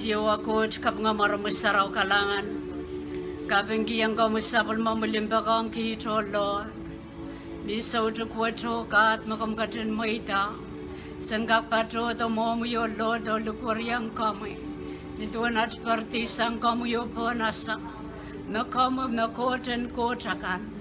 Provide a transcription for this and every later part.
siwa coach kap nga maramusaraw kalangan. Kapingi ang kamusapal mamulimbakang kito, Lord. Miso to kwato kat makamkatin moita. Sanggak pato to momuyo, Lord, o lukuryang kami. Nituan at partisang kamuyo po nasa. Makamu makoten kotakan.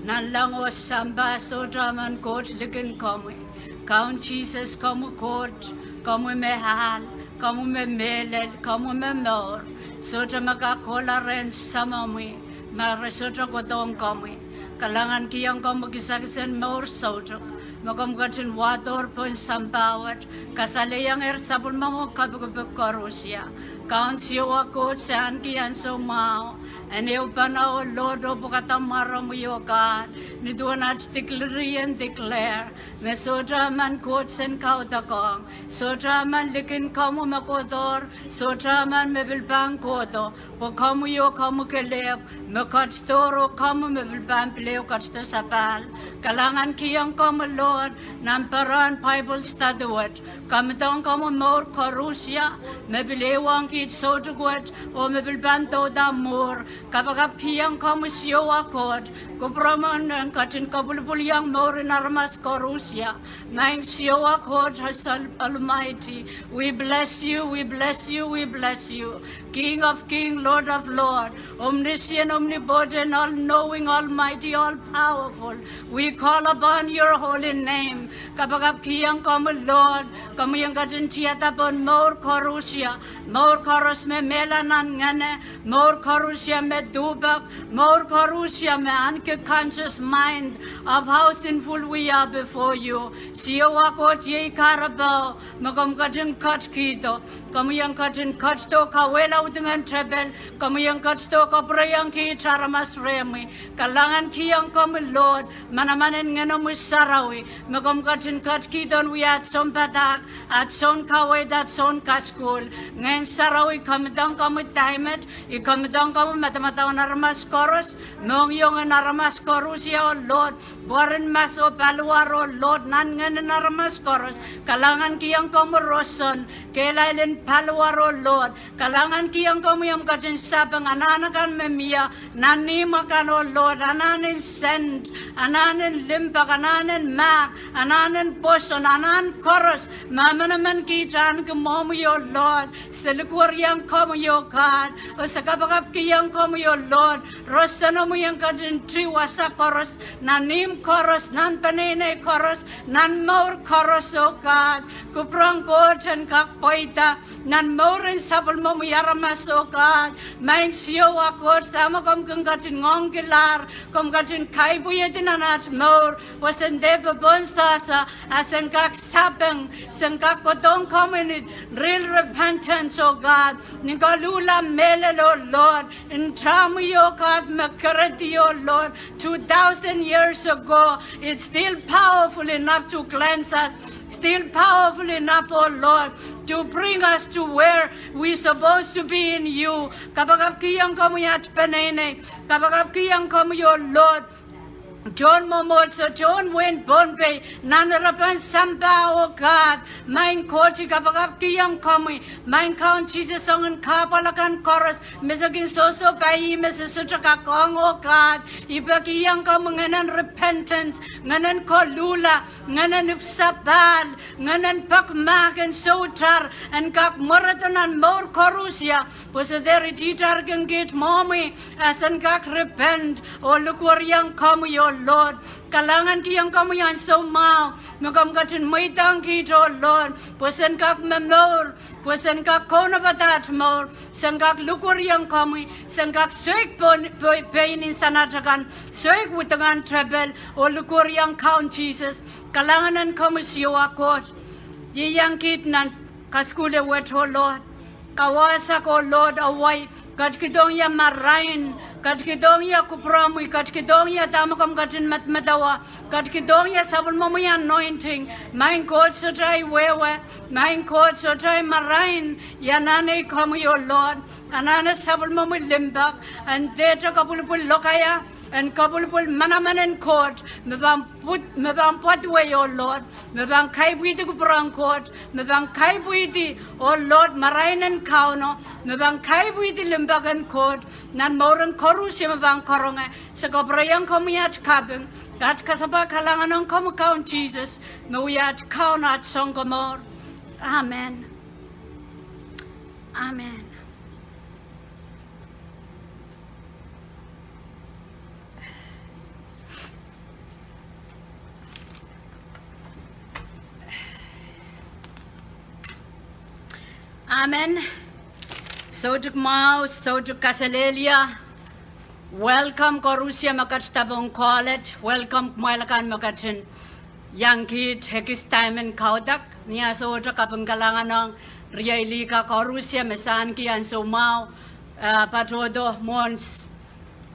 Nanlang o samba so draman kot likin kami. Count Jesus kamu kot, kamu mehal. Kamu memelel, kamu memor, sota makakola ren sama mi, maresota kotong kami. Kalangan kiyang kamu kisakisen mor sotok, makamkatin wator pun sampawat, kasaleyang sapun mamu kapagpagkarusya. Kaun siwa ko saan kiyan sumao, and you pana o Lord o pukatamara mo yo God, niduan at declare, mesota man kot sen kautakong, sota man likin kamu makotor, sota man mebilbang koto, po kamu yo kamu kelep, mekatstoro kamu mebilbang pileo katsta sapal, kalangan kiyang kamu Lord, namparan Bible study wet, kamitong kamu mor karusya, mebilewang kit sotukwet, o mebilbanto damur, kapagap kiyang kamu siyo akot, kupraman ang katin kabulbul yang mor in armas karusya, maing siyo akot hasal Almighty, we bless you, we bless you, we bless you, King of King, Lord of Lord, omniscient, omnipotent, all-knowing, almighty, all-powerful, we call upon your holy name, kapagap kiyang kamu Lord, kamu yang katin tiyatapon mor karusya, mor karos me melanan ngane, mor karusya me dubak, mor karusya me anke conscious mind of how sinful we are before you. Siyo akot ye karabao, magam katin kat kito, kamu yang katin kat to kawela dengan trebel, kamu yang kat to kaprayang ki charamas remi, kalangan kiyang kamu Lord, manamanen ngano musarawi, magam katin kat kito we at son patak, at son kawe dat son kaskul, ngayon sarawi kamitang kamu taimet, ikamitang kamu mata-mata narmas koros, nong yung narmas koros ya o Lord, buarin mas o paluar o Lord, nan nga narmas koros, kalangan kiyang kamu roson, kailailin paluar o Lord, kalangan kiyang kamu yung katin sabang ananakan memia, nanimakan o Lord, ananin send, ananin limpak, ananin mak, ananin poson, ananin koros, mama naman kitaan kumomu yo Lord, selikur yang kamu yo God, o sa kapagap kiyang kamu yo Lord, rostano mo yung katin triwasa koros, nanim koros, nan panene koros, nan maur koros o God, kuprang koten kakpoita, nan maurin sapul mo yaramas o God, maing siyo akot, sama kom kung katin ngongkilar, kom katin kaibuyetin anat maur, wasan deba bonsasa, asan kak sapeng, san kak kotong community, real repentance o God, Nikalula melel, O Lord, in Tramuyo God Makarati, O Lord, 2,000 years ago, it's still powerful enough to cleanse us, still powerful enough, O Lord, to bring us to where we're supposed to be in you. Kapagap kiyang kamu yat panene, kapagap kiyang kamu, O Lord, John Momotso, John went Bombay, Nanarapan Samba, O God, Main Kochi Kapagap Kiyang Kami, Main Count Jesus Song and Kapalakan Chorus, Misagin Soso Pai, Mrs. Suchakakong, O God, Ibakiyang Kamunganan repentance, Nganan Kolula, Nganan Upsapal, Nganan Pakmak and Sotar, and Kak Marathon and Mor Korusia, was a very teacher can get mommy, as and Kak repent, O Lukwariang Kami, O Lord, kalangan kiyang kamu yan so mau, magam katin may tangkit, O Lord, pusen kak memor, pusen kak kona batat mor, sen kak lukur yang kami, sen kak suik painin sanatakan, suik wutangan trebel, O lukur yang kaun Jesus, kalangan kamu siyo akot, yang kit nan kaskule wet, O Lord, kawasak, O Lord, away, kat kidong ya marain, kat kidong ya kupramu, kat kidong ya tamakam katin matmatawa, kat kidong ya sabon mo ya anointing, main God so try wewe, main God so try marain, yanane kamu, O Lord, anana sabon mo limbak, and deta kapulupul lokaya, and kabulpul manaman and court, mebang potway, O Lord, mebang kaibwiti kuprang court, mebang kaibwiti, O Lord, marain and kauno, mebang kaibwiti limbagan court, nan moran korusi mebang koronga, sa kabrayang komiyat kabing, at kasaba kalangan ng komakaon Jesus, mawiyat kaunat songomor. Amen. Amen. Amen. Sojuk mau, sojuk kasalelia. Welcome Korusia Makastabong College. Welcome Malakan Makachin. Young kid, Hekis time and Kaudak. Nia soja kapangkalangan ng Riyaili ka Korusia Mesanki and so mau. Patodo Mons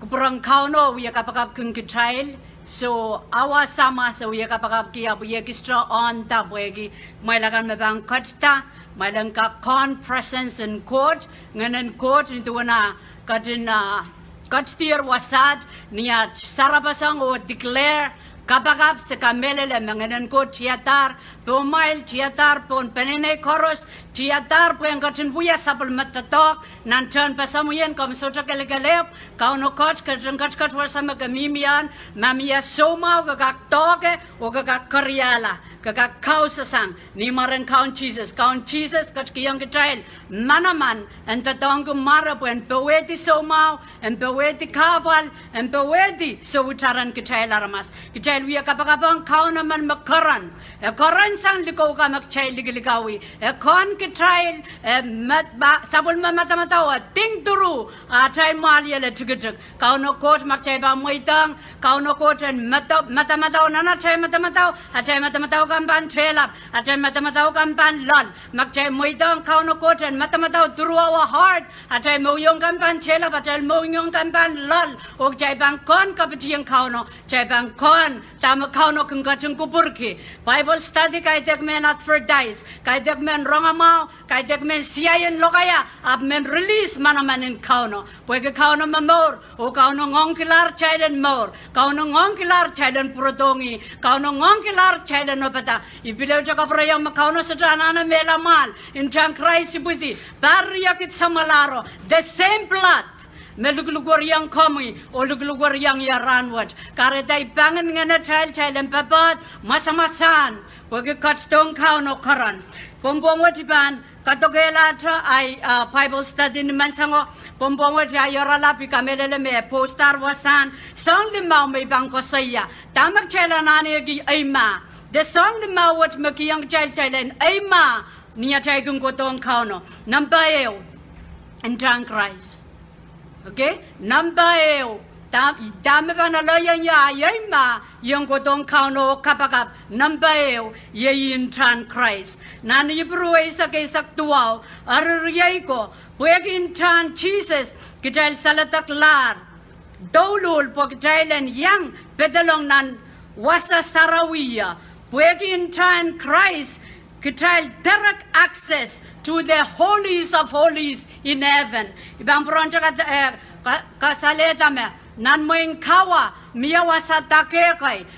Kuprang Kauno, we are Kapakap Kunkitrail. So our sama so we are Kapakap Kia Buyekistra on Tabwegi. Malakan Mabang Kachta. Malangka con presence in court. Nganan court into na Katina. Katstir wasad niya sarabasang o declare Kapakap sa kamelele manganan ko tiyatar pumail tiyatar pon penene koros tiyatar po ang katin buya sapul matatok nantan pasamuyan kom socha kelekalep kauno koch katin kachkat wasama kamimian mamia soma o kakaktoke o kakakaryala kakakausasang ni maran kaun Jesus kachkiyang kitrail manaman and tatong kumara po and pewedi somao and pewedi kabal and pewedi so utaran kitrail aramas kitrail we kapakapang kaun naman makaran karan sang likaw ka maktrail ligilikawi kon kitrail sabul mamatamaw ting turu atay malyala tugituk kauno coach maktrail ba moitang kauno coach and matamataw nanatay matamataw atay matamataw kampan trelap atay matamataw kampan lol maktrail moitang kauno coach and matamataw turuwa heart atay moyong kampan trelap atay moyong kampan lol og jay bang kon kapitiyang kauno jay bang kon tama kauno kung kachung kupurki Bible study kay men at Ferdice kay men rongamaw kay men siyayan lokaya ab men release manaman in kauno pwede kauno mamor o kauno ngongkilar chailen mor kauno ngongkilar chailen protongi kauno ngongkilar chailen opata ibilaw jaka prayang makauno sa janana melamal in jang Christ ibuti bariyakit samalaro the same blood meluglugur yang kami o luglugur yang yaranwat karetay pangan nga na child and papat masamasan wagi katstong kauno karan pompongwa jiban katogela tra ay Bible study naman sango pompongwa jay yorala pikamelele me postar wasan song limau may bangko saya tamak chela nani gi ayma the song limau wat makiyang child and ayma niya chay kung kotong kauno nambayo and drunk Christ. Okay, number dame ba na loyan ya yema yung kotong kauno kapakap number yayin tran Christ nani ibruay sa kaysak tuwaw aruriyay ko buwagin tran Jesus kitayl salatak lar dolul po kitaylan yang pedalong nan wasa sarawiya buwagin tran Christ kitayl direct access to the holies of holies in heaven. Ibang pronto kasaleta me nan moing kawa miyawa sa takekay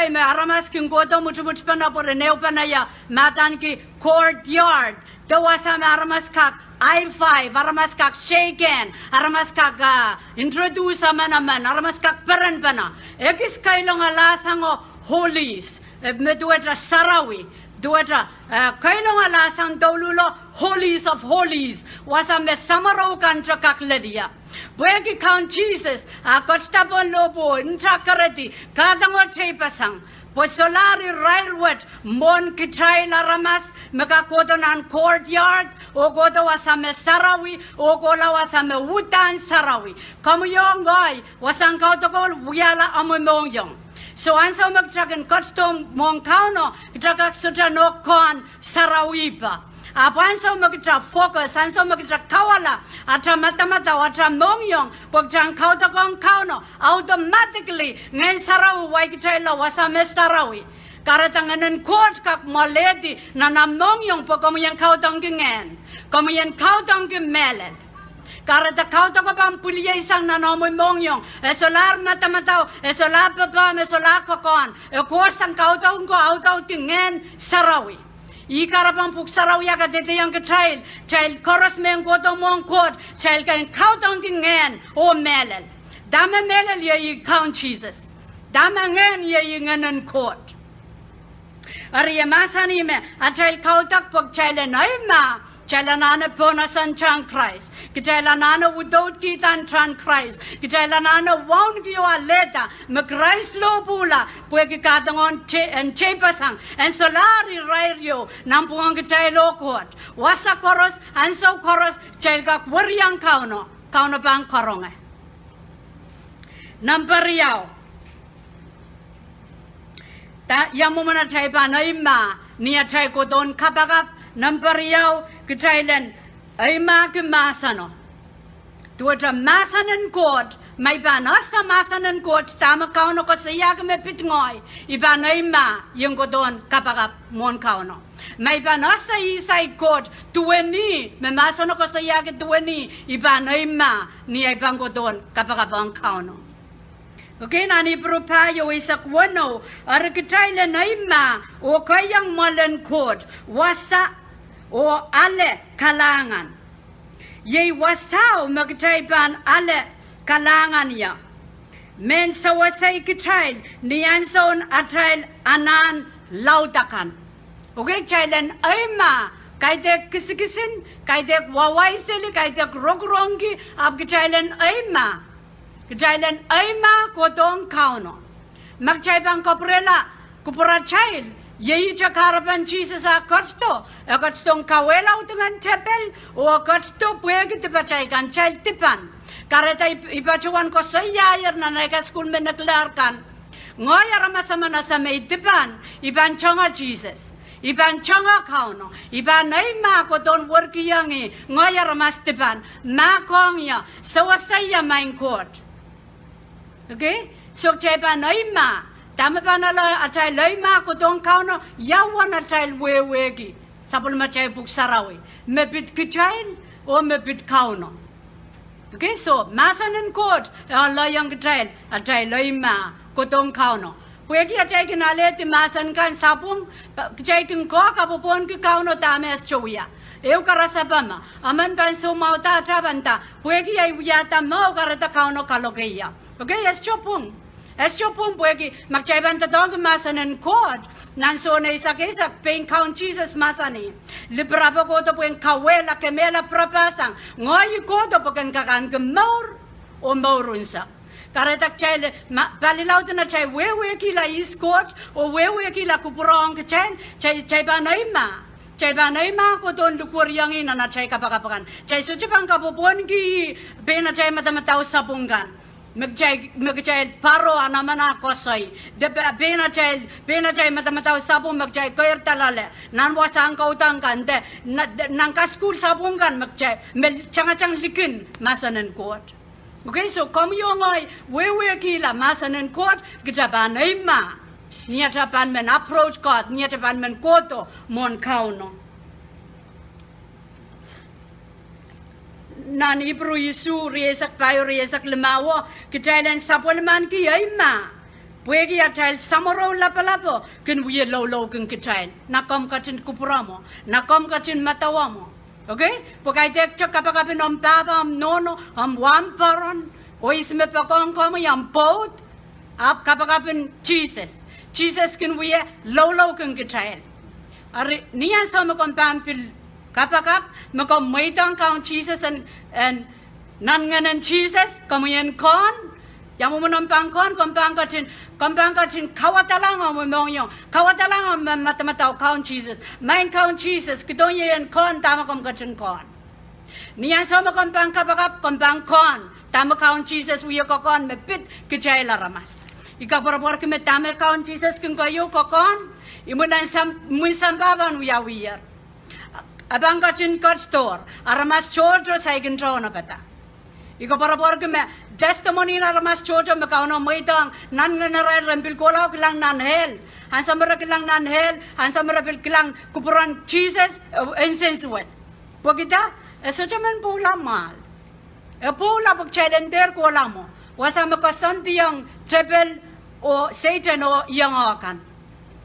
me aramas king goto mutu pa na por neu panaya matan ki courtyard dawasa me aramas kak I5 aramas kak shaken aramas kak introduce manaman aramas kak peran pana ekis kailong alasang holies meduetra sarawi duwatra kailong alasang dolulo holies of holies wasa me samaro kantra kakledia buegi count Jesus akostapon lobo intrakarati kadangwa trepasang posolari railway mon kitray laramas makakodonan courtyard o godo wasa me sarawi o gola wasa me wutan sarawi kamuyong goy wasang kautokol wiyala amumong so ansa magtrakan custom mong kauno kitrakak sutra no kon sarawipa apansa magtra focus ansa magtra kawala atra matamata atra mongyong pagtang kautakong kauno automatically ngayon sarawi wai kitayla wasa me sarawi karatanganan court kak maledi na namnong yung pagkamayang kautang gingen kamayan kautang gemelen Karena kau tak apa pulia isang nanomoy mongyong. Esolar mata-mataw, esolar papa, esolar kokon. Ekosang kau tahu ko tahu tingen sarawi. Ikarapang puksaraw ya kadete yang ke child koros men goto mong kot, child kan kau tahu tingen o melel. Dama melel ya i count Jesus. Dama ngen ya i ngenen kot. Ari masani me atal kautak pag chalanay chalanana ponasan chan Christ chalanana udot kitan chan Christ chalanana wound view aleta me Christ lo pula puegi katangon en chepasang en solari rayo nampuang chalo kot wasa koros anso koros chalga kwariang kauno bang koronga number yaw yang mo mana chay pa na ima niya chay ko don kapakap nampariyaw kachaylen ay masanon tuwa masanan kot may banas na masanan kot tama kauno ko siya kami pitngoy iba na ima yung ko don kapakap mon kauno may banas na isay kot tuwa ni may masano ko siya tuwa ni iba na ima niya ibang ko don kapakap ang kauno. Okay, nani propayo isak wano arkitayla na ima o kayang malan kot wasa o ale kalangan. Yay wasaw magtaypan ale kalangan ya. Men sa wasay kitayl niyan son atayl anan lautakan. Okay, chaylan ima kaydek kisikisin, kaydek waway sili, kaydek rogrongi ab kitaylan ima. Kajailan ay kodong kauno. Magchaybang kaprela, kupurachail, yeyi chakarapan Jesus a kotsto, a kotstong kawela utungan chapel, o a kotsto puegi tipachay kan chail tipan. Kareta ipachuan ko sa yayar na naka school men naklarkan. Ngoyara masama na sa may tipan, iban chonga Jesus. Iban chonga kauno, iban ay kodong workiyangi, ngoyara mas tipan, makongya, sawasaya main court. Okay? So chay pa na ima. Tama pa na atay laima ko tong kauno. Yawan atay wewegi. Sapol ma chay puksarawi. Mepit kichain o mepit kauno. Okay? So, masanan kot. Layang kitay. Atay laima ko tong kauno. Pwegi atay kinaleti masan kan sapong. Chay king ko kapupon ki kauno tame as choya. Eu karasabama. Aman pan sumauta trabanta. Pwegi ay yata mau karata kauno kalokeya. Okay, es chopung puegi magchayban tadong masanan kod nanso na isak peng count Jesus masani librabo ko to puen kawela kemela propasang ngoy ko to pagkan kakan gemaur o maurunsa karatak chay balilaw na chay wewe kila iskot o wewe kila kupurong chay banayma chay banayma ko don lukuryangin na chay kapakapakan chay suchipang kapupon ki pena chay matamataw sa punggan Magchay paro anamana kosoy. Bena chay matamataw sabong magchay koyer talale. Nanwasang kautang kante. Nangka school sabong kan magchay. Chang likin masanan kot. Okay, so yung ay wewe kila masanan kot. Gajaban ay ma. Niyatapan men approach kot. Niyatapan men koto mon kauno. Nan Ibru Yesu riesak payo riesak lemawo kitailan sapolman ki ma puegi atail samoro lapalapo kin wiye low kin kitail nakom katin kupuramo nakom katin matawamo okay pokai tek kapakapin om baba om nono om wamparon o isme pakong komo yam pot ap kapakapin Jesus kin wiye low kin kitail ari niyan sama kon pampil Kapakap, mako maitang kaun Jesus and nanganan Jesus, kamuyan kon, yamu menampang kon, kompang kacin kawatalang ang mongyo, kawatalang ang matamataw kaun Jesus, main kaun Jesus, kitonyan kon, tama kom kacin kon. Niyan sama kompang kapakap, kompang kon, tama kaun Jesus, wiyo kon, mepit kichay laramas. Ikaparapor kime tama kaun Jesus, kung kayo kon, imunan sambaban wiyawiyar. Abang kacin kat store, aramas chojo say control na pata. Iko para me testimony na aramas chojo makauno maitang nan nganaray rampil kolaw kilang nanhel, hansamara kilang nanhel, hansamara kilang kupuran Jesus incense wet. Pagita, eso jaman pula mal. E pula pagchalender ko lang mo. Wasa makasanti ang tebel o Satan o yang akan.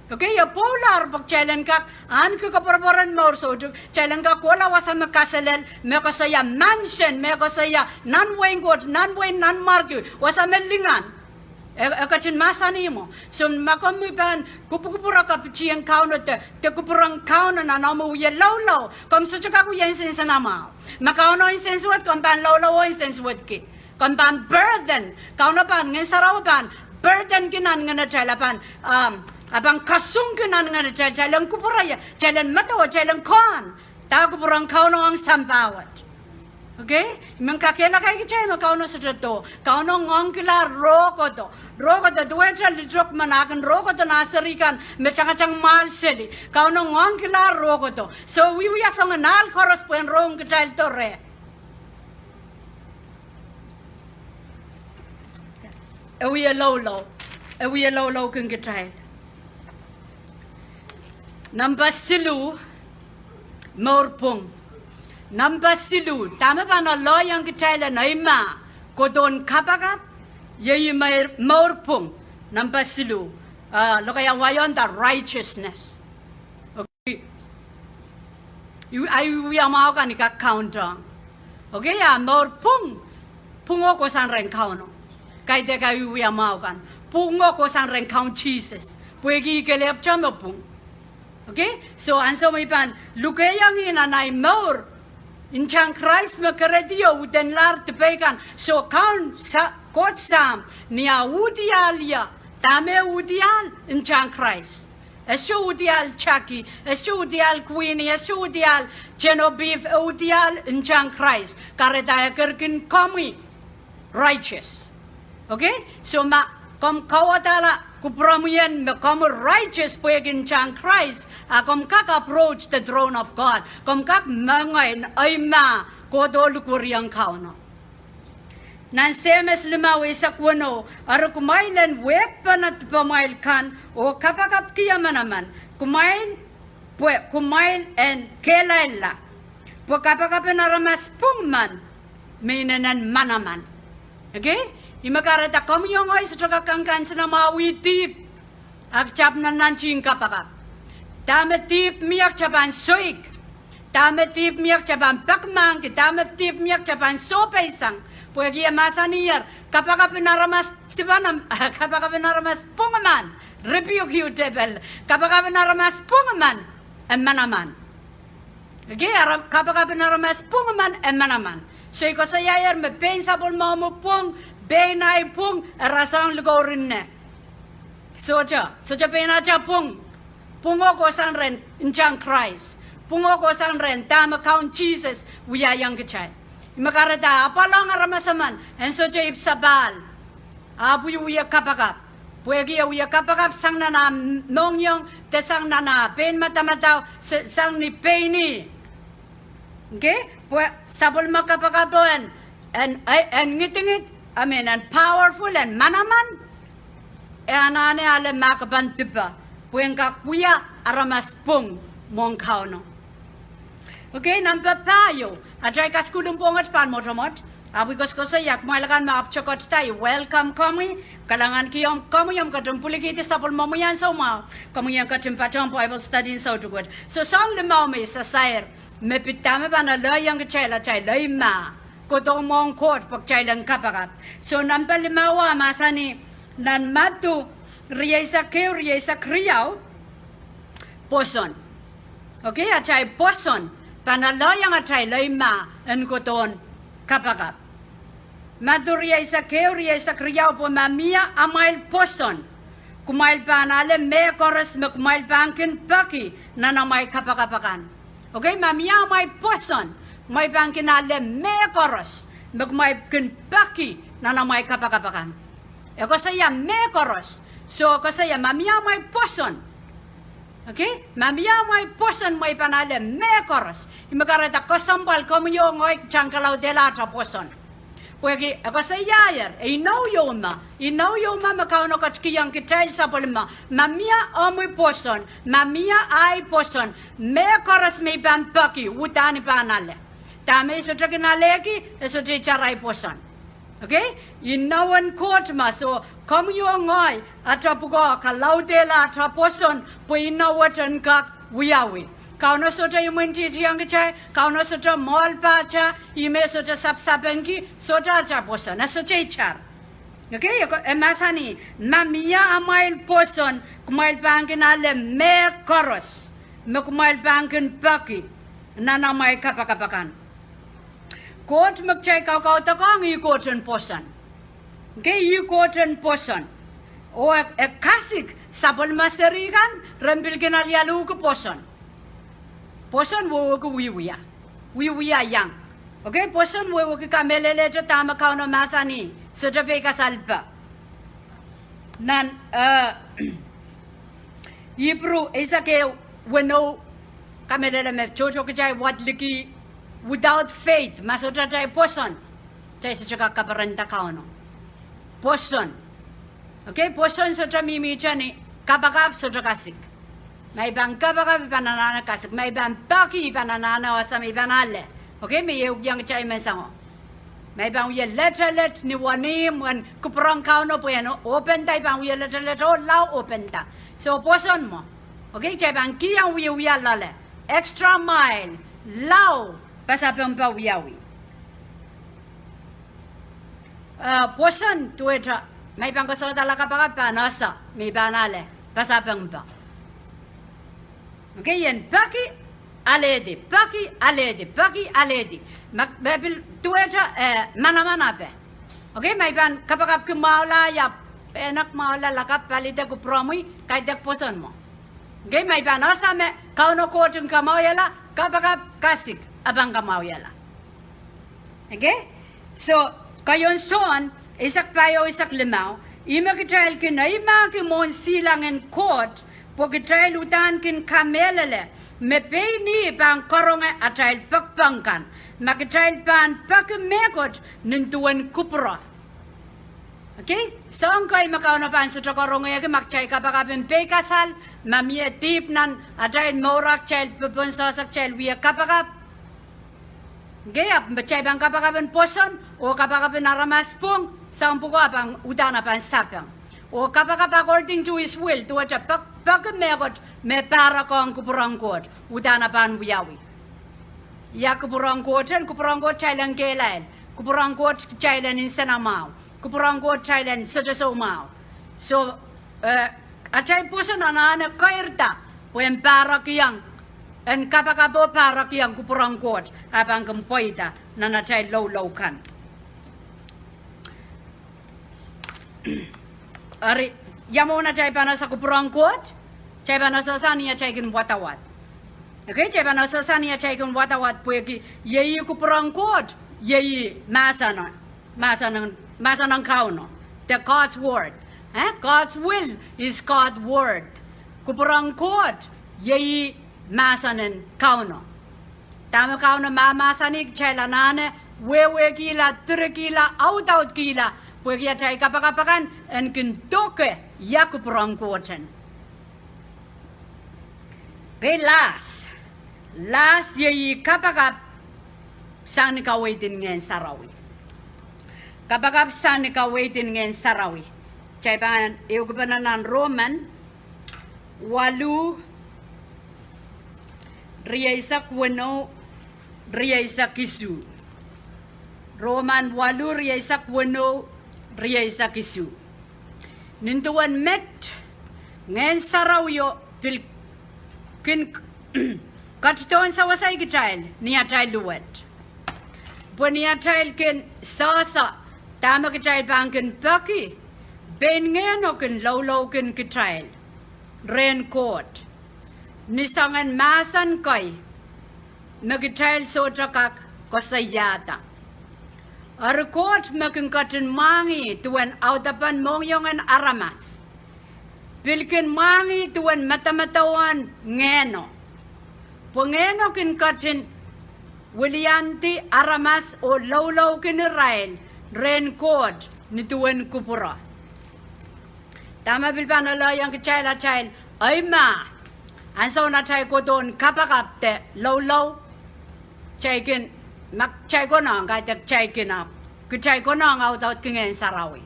Okay, ya polar pagchalan ka an ka kaparparan mo so chalan ka kola wasa makasalel makasaya mansion makasaya nan wengot nan wen nan margu wasa melingan ekachin masani mo so makomipan kupupura ka pichiang kauna te kupurang kauna na namo ye lolo kom so chaka ku yensen sanama makauna insense wat kom ban lolo insense wat ki kom ban burden kauna pan ngesaraw pan burden kinan ngana chalapan abang kasung kinan ngana chalang kupuraya chalan matawa chalang kon ta kupurang kauna ang sampawat. Okay? Mengkakela kay kichay makauno sa trato. Kauno ngongkila rokoto. Rokoto duwechal drop manakan rokoto nasarikan mechangachang malseli. Kauno ngongkila rokoto. So we asang nal koros puen rong kichay torre. Ewi low kung kichay. Nambasilu morpong. Nambasilu, tama ba na lo yang kichala na ima, kodon kapakap, yayi may morpong, nambasilu, lo kaya wayon da righteousness. Okay. We are mau kan ika counter. Okay ya morpong, pungo ko san ren kauno. Kay de kay we are mau kan, pungo ko san ren count Jesus. Puegi kelep chamopong. Okay, so anso may pan, lukayang inanay more. In chang Christ makaredio uden lar tepekan so kan sa kotsam nia udialia tame udial in chang Christ esho udial Jacque esho udial Queenie esho udial Genevieve udial in chang Christ karedaya kerkin kami righteous. Okay, so ma kom kawadala kupramuyan me kom righteous pwegin chang Christ kom kak approach the throne of God kom kak mangain ay ma kodol kuryang kauno nan semes limawi sa kuno aro kumailan wepan at pamail kan o kapakap kiyamanaman kumail and kelaila po kapakap naramas pungman minanan manaman. Okay? Imakarata kami yung ay sa kangkan sa namawi tip. Agchap na nanching kapakap. Tama tip miyak chapan soik. Tama tip miyak chapan pakmang. Tama tip miyak chapan sopaisang. Puwagi amasa niyar. Kapakap naramas tibanam. Kapakap naramas pungaman. Rebuke you devil. Kapakap naramas pungaman. Emanaman. Okay? Kapakap naramas pungaman. Emanaman. So iko sa yayar me pensable mo pung. Benay pung rasang lugorin ne. Soja pena cha pung ko san ren in chang Christ. Pungo ko san ren tama count Jesus we are young kachay. Makarata apalong aramasaman and soja ipsabal. Abu uya kapakap. Puegi uya kapakap sang nana nongyong te sang nana pen matamataw sang ni peni. Okay? Sabol makapakapuan and ngitingit. Amen, and powerful and manaman. Anane ale makaban tipa. Puenka kuya aramas pung mong kauno. Okay, number payo. Ajay kaskudong pongat pan motomot. Abikos ko sa yak malakan maapchokot tayo. Welcome kami. Kalangan kiyong kami yung katumpuli sa pulmamuyan sa umaw. Kami yung katumpatong Bible study sa utugod. So sang limaw may sa sayr. Mepitame pa na layang kachela chay layma. Kodong mong court pagchailang kapakap. So number 5 masani nan matu riyesa kriyaw poson. Okay, achay poson panalayang achay layma en kodon kapakap. Matu riyesa kriyaw po mamia amail poson. Kumail panale me koras me kumail bankin paki na namay kapakapakan. Okay, mamia amail poson. May bangkin ale me koros, may kinpaki na may kapakapakan. Eko saya me koros, so ko saya mamia may poson. Okay? Mamia may poson may panale me koros. Imagarata ko sambal komunyo ngoy changkalaw dela ta poson. Puwagi ako sa yayer, inaw yoma makauno katskiyang kitay sa polma. Mamia amoy poson, mamia ay poson, me koros may pampaki, utani panale. Tama sotra kinaleki, sotra charai posan. Okay? Inawan court ma so come you ngoi atrapugo kalautela atraposon po inawatan kak wiyawi. Kau na sotra yumunti tiang kecai, kau na sotra mall pacha, ime sotra sapsapenki, sotra atraposon, na sotra char. Okay, masani mamia amail poson kumail bankin ale me koros, me kumail bankin paki, nana mai kapakapakan. Court magchay kau takang I cotton posan. Okay, you cotton posan. O a kasik sapol masterigan rempil kinalialu ko posan. Posan wo ko wiwiya. Wiwiya yang. Okay, posan wo ko kamelele ta tama kau no masani. So ta pe kasalpa. Nan Ibru isa ke weno kamelele me chocho kajay wat liki without faith, masotra tay poson. Tay sa tsaka kaparanta ka no. Poson. Okay, poson sotra mimi chani kapakap sotra kasik. May bang kapakap ipananana kasik. May bang paki ipananana wasam ipanale. Okay, may yung chay mensango. May bang uya let ni wanim wan kuprang ka no po yan. Open tay bang uya let o lao open ta. So poson mo. Okay, chay bang kiyang uya lale. Extra mile. Lao. Pasapang pawiyawi. Posan tuweta may pangkasal talaga pa nasa may banale pasapang pa. Okay yan paki aledi Magbabil tuweta mana pe. Okay may ban kapag kumaula ya enak maula lakap palita ko promoy kahit posan mo. Okay may ban nasa me kauno ko tun kamawala kapag kasik abang kamawala. Okay? So, kayon son, isak payo, isak limaw, ima kitrail kin na ima kimon silang en court, po kitrail utan kin kamelele, me pay ni pang koronga atrail pakpangkan, makitrail pan pakimekot nintuan kupra. Okay? So, ang kay makaw na pan sa koronga yagi makchay kapakapin pay kasal, mamia tip nan atrail morak child, pupunstasak child, wiya kapakap, gaya bacay bang kapakapan poson o kapakapan naramaspong sampu ko apang udana pan sapang o kapakap according to his will to acha pagmegot me para ko ang kupurangkot udana pan wiyawi ya kupurangkot chailan kelain kupurangkot chailan in senamaw kupurangkot chailan sodasomaw so achay poson anana kairta o en para kiyang en kapakapo para kiyang kupurangkot abang kempoita na chay low kan. Ari yamo na chay pana sa kupurangkot chay pana sa saniya chay kin watawat. Okay chay pana sa saniya chay kin watawat pueki yeyi kupurangkot yeyi masanang kauno. The God's word. God's will is God's word. Kupurangkot yeyi masanin kauno. Tama kauno mamasanik chailanane wewe kila 3 kila out kila pwegi chay kapakapakan en kintoke yakupurangkoten. Okay, last yeyi kapakap sang nikawaitin ngayon sarawi. Kapakap sang nikawaitin ngayon sarawi. Chay pangan iugupanan Roman 8 Ria isak wano, ria isak isu. Roman 8, ria isak wano, ria isak isu. Nintuan met, ngayon saraw yo, katiton sa wasay kitrail, niya trail luwet. Po niya trail kin sasa, tama kitrail pang kin paki, ben ngayon o kin law kin kitrail, ren court. Nisangan masan koy magitrail sotra kak kosayata. Arkot makingkatin mangi tuan autapan mongyongan aramas. Pilkin mangi tuan matamatawan ngeno. Pungeno kinkatin Willianti aramas o lawlaw kinirail ren kod ni tuan kupura. Tama bilpan alayang kichail ay ma. Anso na chay ko doon kapakap te low chay kin mak cai konang kata cai kinap. Ku cai konang au taut kengen sarawi.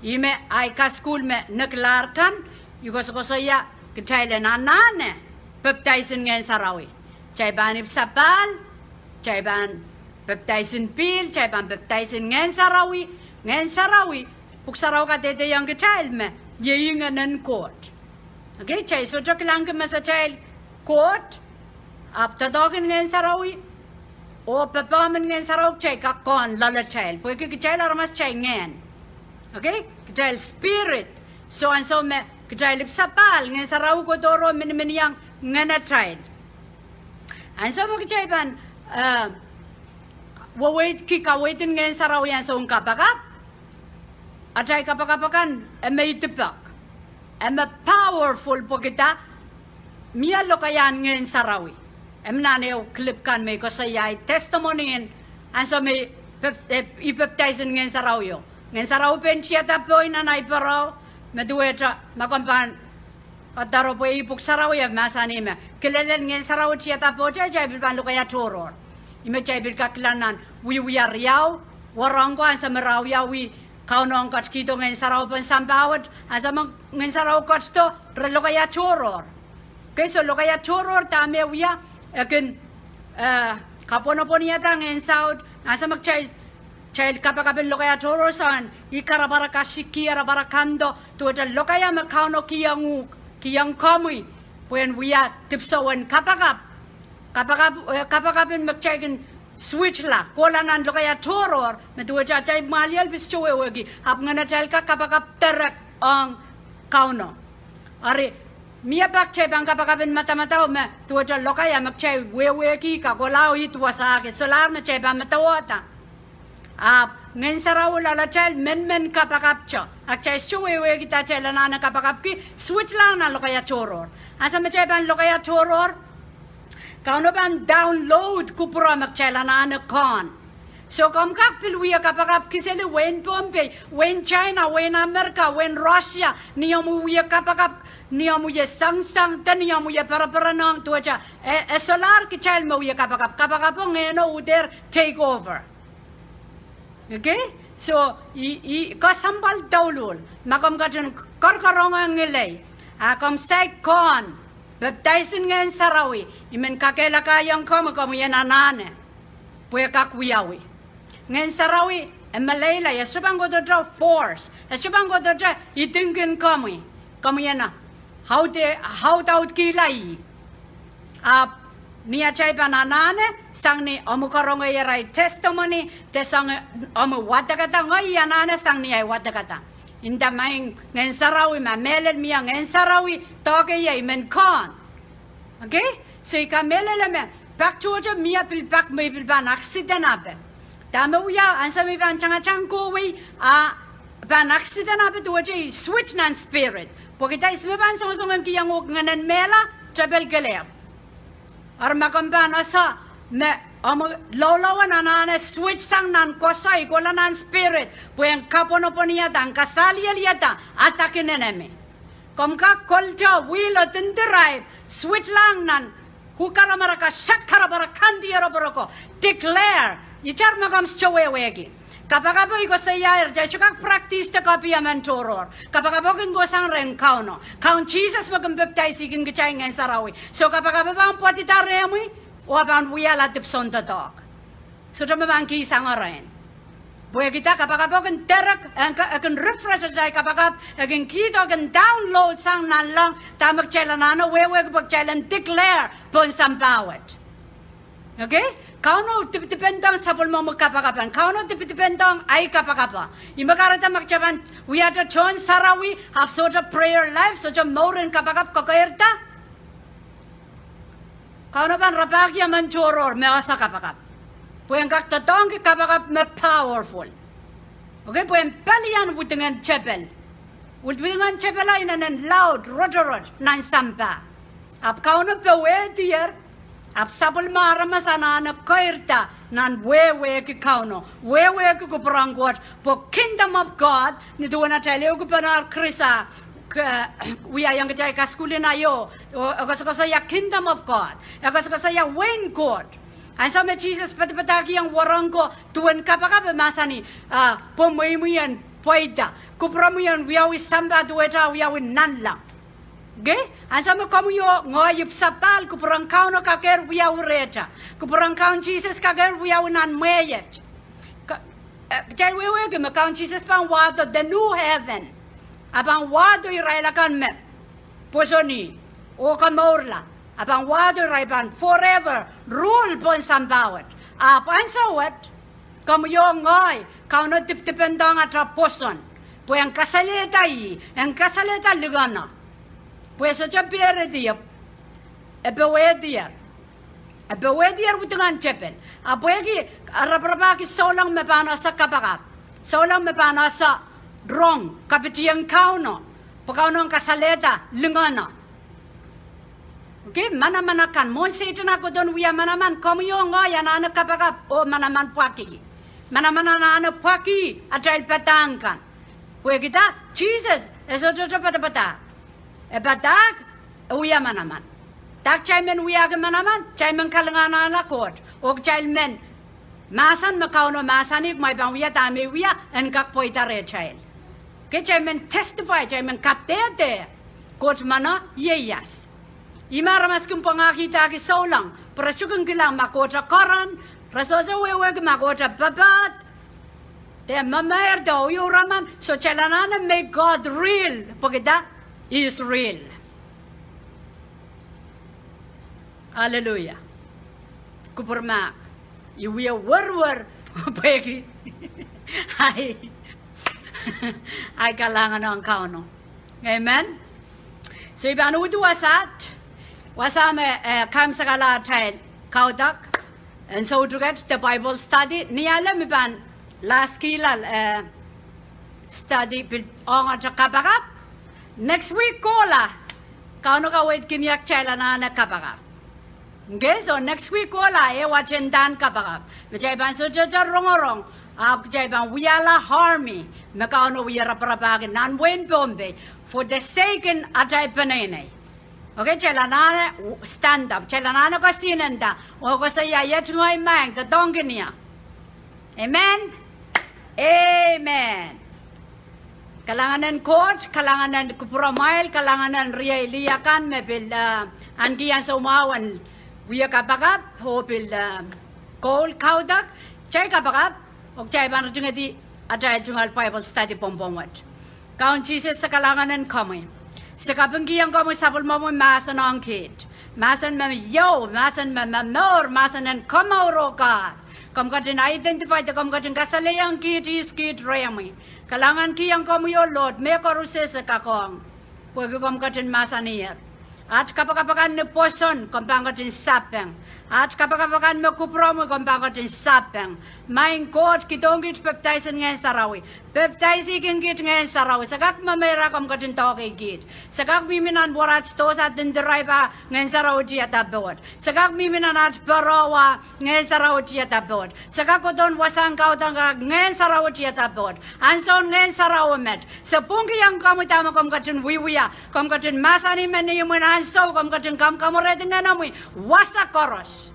Ime ai ka school me neklarkan yuko ya ku cai le nanane baptizing ngen sarawi. Cai ban ip sapal, cai ban baptizing pil, cai ban baptizing ngen sarawi. Puk saraw ka tete yang ke child me yeinganan court. Okay, cai so jok lang ke masa child court. Ap tadogin ngen sarawi. O papa men ngen saraw cai ka kon lala child. Puk ke child aramas cai ngen. Okay, child spirit. So and so me child ip sapal ngen saraw ko doro men yang ngena child. And so mo child ban wait kika waitin ngen saraw yan so kapakap. Ajay kapakapakan, may tipak. Powerful po kita. Miyalo kayan ngayon sarawi. Naneo clip kan may kasayay testimony and so may ipaptizen ngayon sarawi. Ngayon sarawi pen siya tapoy na naiparaw. Maduweta, makampan. Kataro po ipuk sarawi masani me. Kilalen ngayon sarawi siya tapoy. Jay bilpan lo kaya choror. Ime jay bilkaklanan. Wiya riyaw. Warangko sa maraw yawi. Kau nong kat kito ngayon saraw pun sampawat, asa mang ngayon saraw kat to, relo kaya choror. Okay, so lo kaya choror tame uya, akin kapono po niya ta ngayon saud, asa mag child kapakapin lo kaya choror saan, ikarabara kasiki arabara kando, tuwa lo kaya makau no kiyang kamui, puen uya tipsawan kapakapin mag switch la, kolanan lo kaya choror, metuwa chay malial bis chowe wagi, ap ngana chal ka kapakap terak ang kauno. Ari, miya pak chay bang kapakapin mata-mataw me, tuwa chay lo kaya mak chay wewe ki ka kolao ituwa sa ake, solar me chay bang matawata. Ap, ngayon saraw lala chay men kapakap cho, ak chay chowe wagi ta chay lanana kapakap ki, switch lang na lo kaya choror. Asa me chay bang lo kaya choror, kauno ban download kupura magchela na kon. So kam kapil wiya kapakap kisele wen Bombay, wen China, wen America, wen Russia, niyamu wiya kapakap, niyamu ye sang niyamu ye para nang tuacha. Solar ki child mo wiya kapakap ngeno uder take over. Okay? So kasambal daulul, makam kajun karkaronga ngilay, akam say kon. Baptizing ngayon sarawi, imen kakela kayang kamu yan anane, puya kakwiyawi. Ngayon sarawi, malayla, yasubang ko doon force, yasubang ko doon itingin kamu yan na, how taut kilay. Niya chay pananane, sang ni omukarong yaray testimony, te sang omu watakata, ngay anane sang niya watakata. Inda maing ngayon sarawi, mameled miya ngayon sarawi, toke yay men kon. Okay? So ikamelele me, pak chuoja miya pilpak may pilpan accident abe. Tama uya, ansa may pan changa kowe, pan accident abe tuwaja switch nan spirit. Pokita isme pan song kiyang nganan mela, chabel galep. Armakampan asa, me, lolawan anane switch sang nan kosay kola nan spirit puyen kapono ponia dan kasali liata atakin enemy komka kolja wheel drive switch lang nan hukara maraka shakkara barakandi yoroboroko declare ichar magam chowewegi kapag iko sa yair jay chukak practice ta kapiya mentoror kapag kin go sang ren kauno kaun Jesus magam baptize igin gichay ngayon sarawi so kapag ang pati taremi Waban wiyala tipson the dog. So jama bangki sangaran. Boy kita kapag akan terak akan refresh jay kapag akan kita akan download sang nan lang tamak chelanano wewe kapag chelan declare pon sampawat. Okay? Kauno dependang sapol mo magkapakapan. Kauno dependang ay kapakapa. Imakarata magchaban we are to turn sarawi have sort of prayer life so jam moren kapakap kakayerta. Kauno ban rapakya man choror me asa kapakap. Puyen kaktatong ki kapakap me powerful. Okay, puyen palian wutingan chapel. Wutingan chapel ay nanan loud, rotorot, nan sampa. Ap kauno pe we dear. Ap sapul marama sana na koirta nan wewe ki kauno. Wewe ki kuprangwat po kingdom of God ni duwana chale ko panar krisa. We are young kaskulin ayo. Ako sa kingdom of God. Ako sa Wayne God. Ansa me Jesus patapataki ang warang ko tuan kapakap masani pomaymuyan poida kupramuyan wiyawi samba dueta wiyawi nanlang. Okay? Ansa mo kamu yo ngoyip sapal kuprang kauno kaker wiyawi reta kuprang kaun Jesus kaker wiyawi nan meyet. Jai wewe ke kaun Jesus pang wado the new heaven abang wado irailakan me posoni o kamorla. Abang wado raiban forever rule pon sambawat. Apan sawat kamu yung ngoy kau no dipendang atra poson. Po yang kasaleta ligana. Po so cha pere dia. Ebewedier utungan chepel. Apo yagi arapraba ki solang mebana sa Kapakap. Solang mebana sa drong kapitiang kauno. Pagkauno ang kasaleta ligana. Okay, mana kan mon satan ako don wiya manaman komiyo ngoya na Kapakap o manaman pwaki. Manaman na pwaki atrail patangkan. Pwe kita Jesus eso toto patapata. E patak wiya manaman. Tak chaimen wiya ke manaman, chaimen kalangana na court. O chaimen masan makauno masanik may bang wiya tame wiya en kak poita re chail. Ke chaimen testify chaimen katete. Court mana yeyas. Imaramas kung pangakita ki saulang, prasukang kilang makota koran, rasosa weweg makota babat. Te mamayar daw yung raman, so chalanana make God real, pagkita is real. Hallelujah. Kupurma, iwiya warwar, pagi. Ay kalangan ang kauno. Amen? So iban udu wasat, wasame kam sagala trail kaudak, and so to get the Bible study niala mi ban last kilal study on at Kapakap. Next week kola kauno ka wait kinyak chaila na Kapakap. Okay, so next week kola watching dan Kapakap. Vijay ban so jaja rongorong. Vijay ban wiyala harmi makauno wiyara parabagin nan wen bombe for the sake in atay panene. Okay, chalanana stand up. Chalanana ko sinanda. O ko sa yayat ngoy mang the dongenia. Amen. Amen. Kalanganan court, kalanganan kupramail, kalanganan rialiakan me bil angiyan sa umawan. Wiya Kapakap ho bil kol kaudak. Chay Kapakap. O chay ban jungati atay jungal Bible study pompomwat. Kaun Jesus sa kalanganan kami. Sa kapanggiyan ko mo sabol mo masan ang kid. Masan mo yo, masan mo mamor, masan ang kamauro ka. Kam ka din identify the kam ka din kasalayang kid is kid remi. Kalangan kiyang ko mo yo Lord, may karuses sa kakong. Pwede kam ka din masan niya. At kapakapakan mo poson, kumpang ka din sapeng. At kapakapakan mo kupromo, kumpang ka din sapeng. Maing God, kitong kit baptizing ngayon sa rawi. Baptizing kit ngayon sa rawi. Sagak mamera kam ka din toke kit. Sagak miminan borat to sa dindiray pa ngayon sa rawi siya tabot. Sagak miminan at parawa ngayon sa rawi siya tabot. Sagak ko doon wasang kautang ka ngayon sa rawi siya tabot. Anson ngayon sa rawi met. Sa pungki ang kamutama kam ka din wiwiya. Kam ka din masani men yung so kam kating kam kamorete nga namoy wasa koros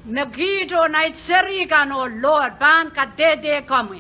nagito na itseri kan o Lord ban kadede kami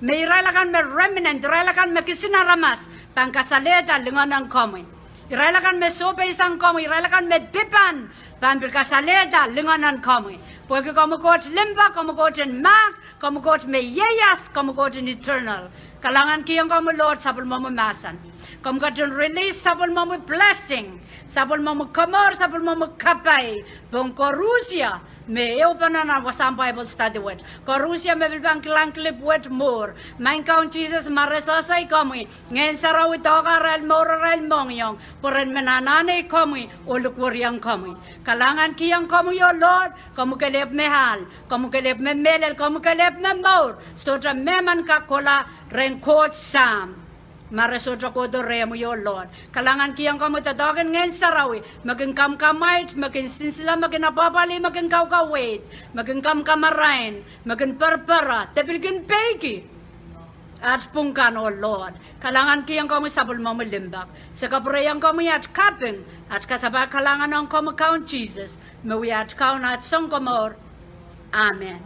may iralakan me remnant iralakan me kisinaramas pan kasaleta linganan kami iralakan me sope isang kami iralakan me dipan pan kasaleta linganan kami porque como coach limba como coach en mak como coach me yeyas como coach in eternal kalangan kiyang kamo Lord sabol mo masan kamu kadang release sabol mo blessing, sabol mo kamor, sabol mo kapay, bong Rusia me eu panana wasam Bible study word. Rusia me bilbang klang clip word more. Main count Jesus maresasay kami. Ngayon saraw ito karal moral mongyong. Puren menanane kami ulukuryang kami. Kalangan kiyang kami yo Lord, kamu kelep mehal, kamu kelep me melel, kamu kelep me more. So ta meman kakola renkot sam. Marasodra ko do remo yo Lord. Kalangan kiyang kamu tadagan ngayon sarawi. Maging kamkamait, maging sinsila, maging napapali, maging kawkawait, maging kamkamarain, maging parpara, tabilgin peki. At pungkan o Lord. Kalangan kiyang kamu sabol mo malimbak. Sa kaprayang kamu at kaping. At kasaba kalangan ang kamu count Jesus. Mawi at kaun at song kamor. Amen.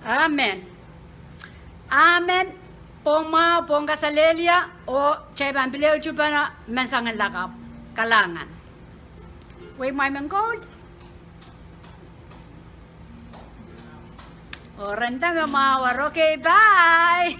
Amen. Amen. Pong mga pong kasalelia o chay pambileo chupa na mensangan lakap. Kalangan. Wait, my man gold. O renta mga mawar. Okay, bye.